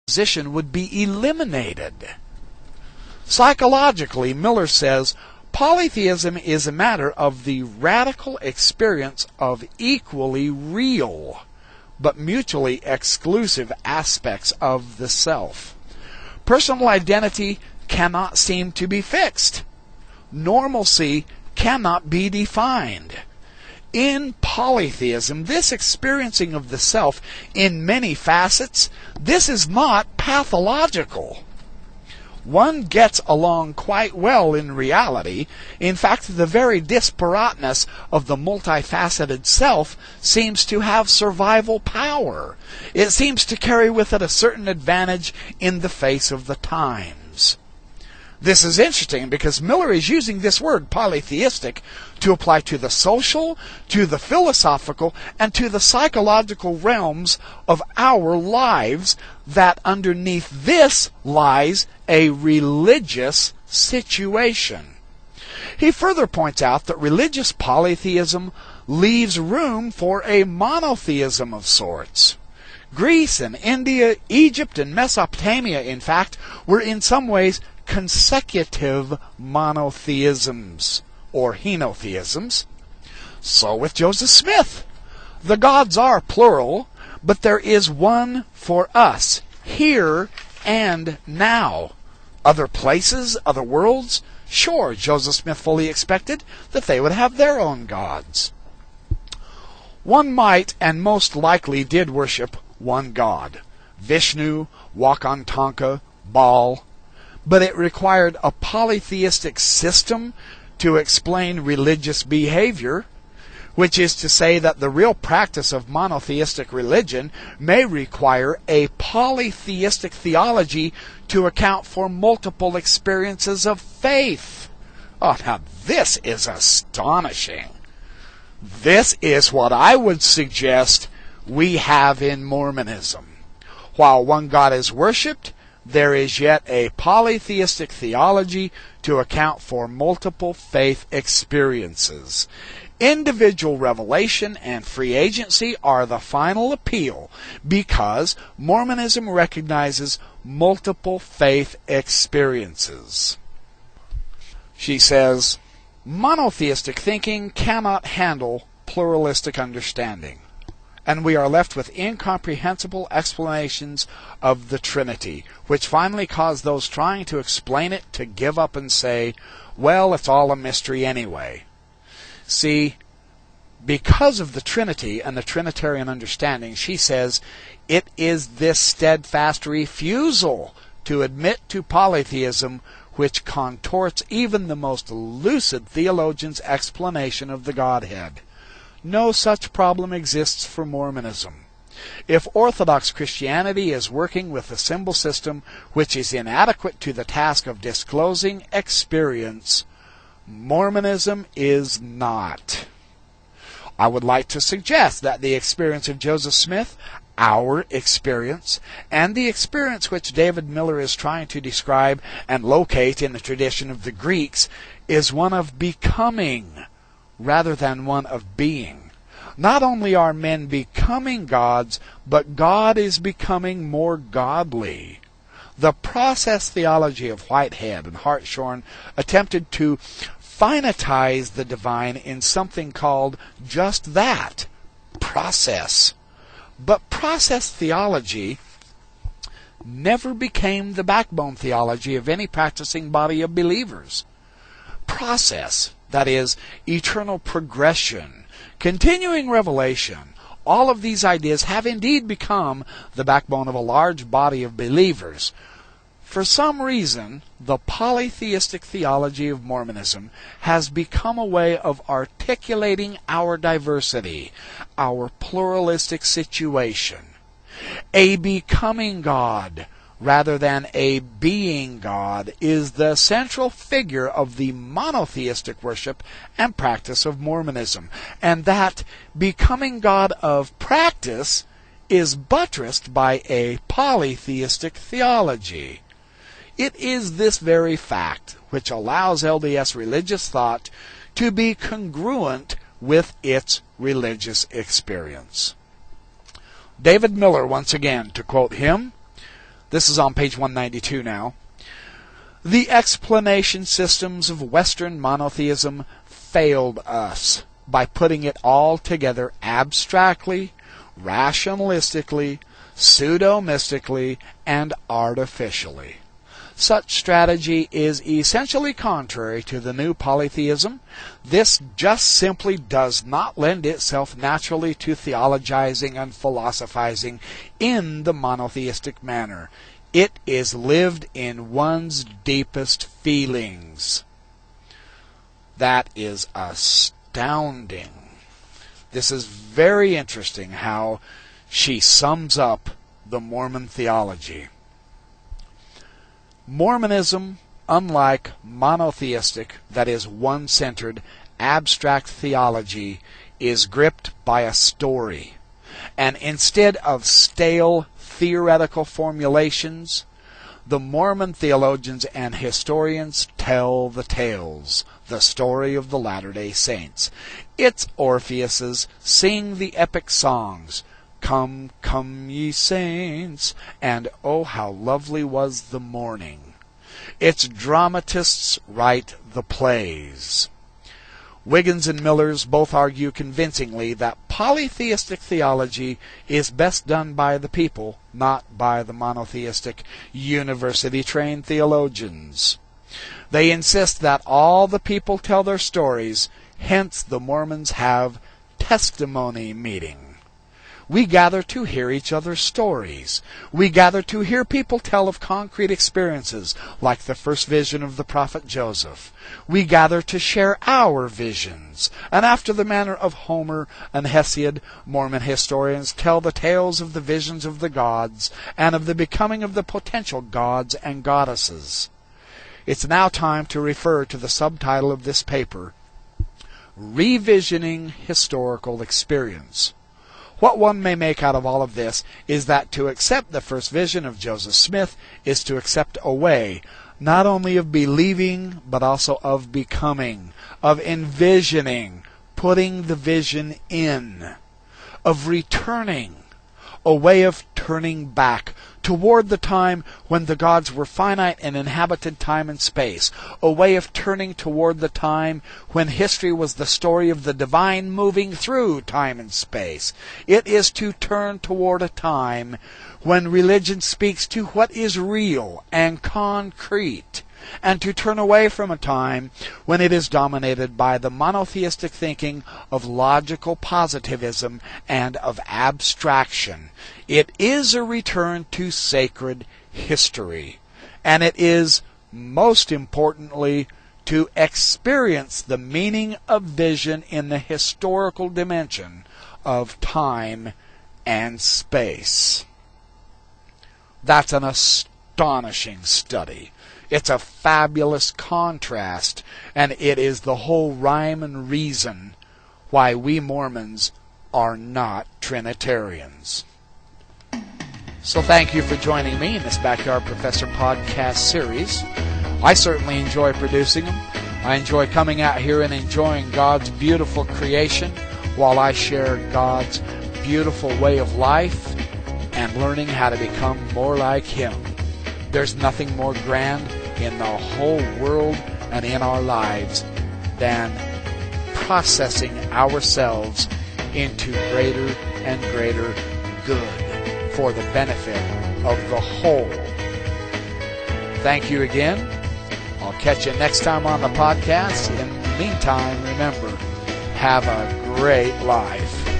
position would be eliminated. Psychologically, Miller says, polytheism is a matter of the radical experience of equally real, but mutually exclusive aspects of the self. Personal identity cannot seem to be fixed. Normalcy cannot be defined. In polytheism, this experiencing of the self in many facets, this is not pathological. One gets along quite well in reality. In fact, the very disparateness of the multifaceted self seems to have survival power. It seems to carry with it a certain advantage in the face of the times. This is interesting because Miller is using this word, polytheistic, to apply to the social, to the philosophical, and to the psychological realms of our lives, that underneath this lies a religious situation. He further points out that religious polytheism leaves room for a monotheism of sorts. Greece and India, Egypt and Mesopotamia, in fact, were in some ways consecutive monotheisms, or henotheisms. So with Joseph Smith. The gods are plural, but there is one for us, here and now. Other places, other worlds, sure, Joseph Smith fully expected that they would have their own gods. One might, and most likely did, worship one god, Vishnu, Wakantanka, Baal, but it required a polytheistic system to explain religious behavior, which is to say that the real practice of monotheistic religion may require a polytheistic theology to account for multiple experiences of faith. Oh, now this is astonishing. This is what I would suggest we have in Mormonism. While one God is worshipped, there is yet a polytheistic theology to account for multiple faith experiences. Individual revelation and free agency are the final appeal because Mormonism recognizes multiple faith experiences. She says, monotheistic thinking cannot handle pluralistic understanding, and we are left with incomprehensible explanations of the Trinity, which finally cause those trying to explain it to give up and say, well, it's all a mystery anyway. See, because of the Trinity and the Trinitarian understanding, she says, it is this steadfast refusal to admit to polytheism which contorts even the most lucid theologian's explanation of the Godhead. No such problem exists for Mormonism. If Orthodox Christianity is working with a symbol system which is inadequate to the task of disclosing experience, Mormonism is not. I would like to suggest that the experience of Joseph Smith, our experience, and the experience which David Miller is trying to describe and locate in the tradition of the Greeks is one of becoming rather than one of being. Not only are men becoming gods, but God is becoming more godly. The process theology of Whitehead and Hartshorne attempted to finitize the divine in something called just that, process. But process theology never became the backbone theology of any practicing body of believers. Process, that is, eternal progression, continuing revelation, all of these ideas have indeed become the backbone of a large body of believers. For some reason, the polytheistic theology of Mormonism has become a way of articulating our diversity, our pluralistic situation. A becoming God rather than a being God is the central figure of the monotheistic worship and practice of Mormonism, and that becoming God of practice is buttressed by a polytheistic theology. It is this very fact which allows LDS religious thought to be congruent with its religious experience. David Miller, once again, to quote him, This is on page 192 now. The explanation systems of Western monotheism failed us by putting it all together abstractly, rationalistically, pseudo-mystically, and artificially. Such strategy is essentially contrary to the new polytheism. This just simply does not lend itself naturally to theologizing and philosophizing in the monotheistic manner. It is lived in one's deepest feelings. That is astounding. This is very interesting how she sums up the Mormon theology. Mormonism, unlike monotheistic, that is one-centered, abstract theology, is gripped by a story. And instead of stale theoretical formulations, the Mormon theologians and historians tell the tales, the story of the Latter-day Saints. Its Orpheuses sing the epic songs, "Come, come, ye saints," and "Oh, how lovely was the morning." Its dramatists write the plays. Wiggins and Millers both argue convincingly that polytheistic theology is best done by the people, not by the monotheistic, university-trained theologians. They insist that all the people tell their stories, hence the Mormons have testimony meeting. We gather to hear each other's stories. We gather to hear people tell of concrete experiences, like the first vision of the prophet Joseph. We gather to share our visions, and after the manner of Homer and Hesiod, Mormon historians tell the tales of the visions of the gods and of the becoming of the potential gods and goddesses. It's now time to refer to the subtitle of this paper, Revisioning Historical Experience. What one may make out of all of this is that to accept the first vision of Joseph Smith is to accept a way, not only of believing, but also of becoming, of envisioning, putting the vision in, of returning, a way of turning back toward the time when the gods were finite and inhabited time and space, a way of turning toward the time when history was the story of the divine moving through time and space. It is to turn toward a time when religion speaks to what is real and concrete, and to turn away from a time when it is dominated by the monotheistic thinking of logical positivism and of abstraction. It is a return to sacred history, and it is, most importantly, to experience the meaning of vision in the historical dimension of time and space. That's an astonishing study. It's a fabulous contrast, and it is the whole rhyme and reason why we Mormons are not Trinitarians. So thank you for joining me in this Backyard Professor podcast series. I certainly enjoy producing them. I enjoy coming out here and enjoying God's beautiful creation while I share God's beautiful way of life and learning how to become more like Him. There's nothing more grand in the whole world and in our lives than processing ourselves into greater and greater good for the benefit of the whole. Thank you again. I'll catch you next time on the podcast. In the meantime, remember, have a great life.